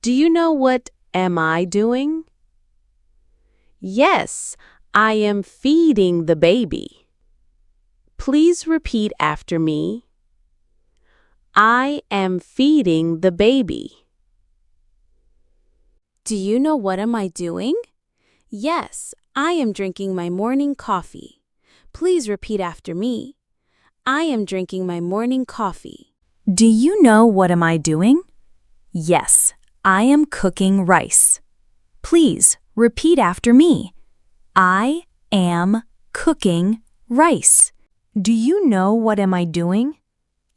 Do you know what am I doing? Yes, I am feeding the baby. Please repeat after me. I am feeding the baby. Do you know what am I doing? Yes, I am drinking my morning coffee. Please repeat after me. I am drinking my morning coffee. Do you know what am I doing? Yes, I am cooking rice. Please repeat after me. I am cooking rice. Do you know what am I doing?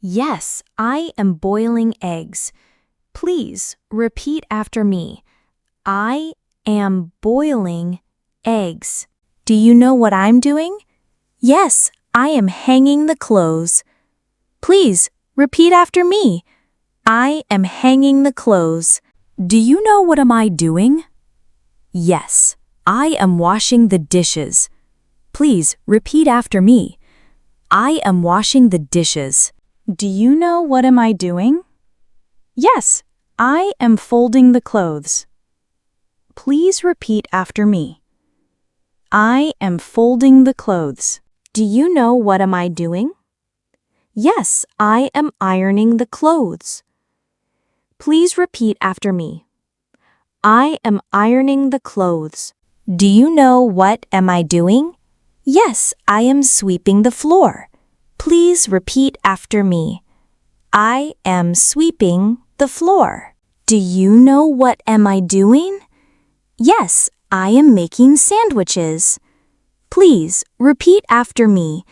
Yes, I am boiling eggs. Please repeat after me. I am boiling eggs. Do you know what I'm doing? Yes, I am hanging the clothes. Please repeat after me. I am hanging the clothes. Do you know what am I doing? Yes, I am washing the dishes. Please repeat after me. I am washing the dishes. Do you know what am I doing? Yes, I am folding the clothes. Please repeat after me. I am folding the clothes. Do you know what am I doing? Yes, I am ironing the clothes. Please repeat after me. I am ironing the clothes. Do you know what am I doing? Yes, I am sweeping the floor. Please repeat after me. I am sweeping the floor. Do you know what am I doing? Yes, I am making sandwiches. Please repeat after me.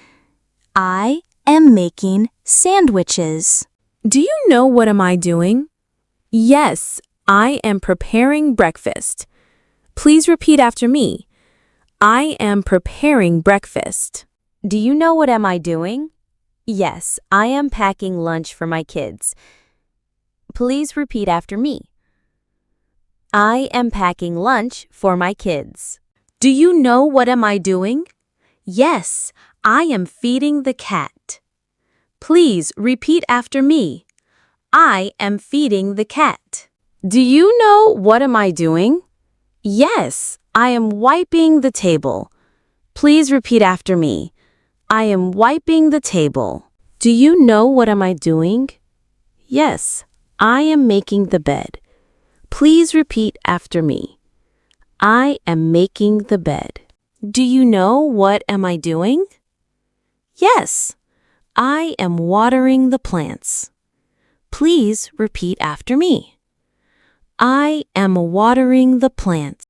I am making sandwiches. Do you know what am I doing? Yes, I am preparing breakfast. Please repeat after me. I am preparing breakfast. Do you know what am I doing? Yes, I am packing lunch for my kids. Please repeat after me. I am packing lunch for my kids. Do you know what am I doing? Yes, I am feeding the cat. Please repeat after me. I am feeding the cat. Do you know what am I doing? Yes, I am wiping the table. Please repeat after me. I am wiping the table. Do you know what am I doing? Yes, I am making the bed. Please repeat after me. I am making the bed. Do you know what am I doing? Yes, I am watering the plants. Please repeat after me. I am watering the plants.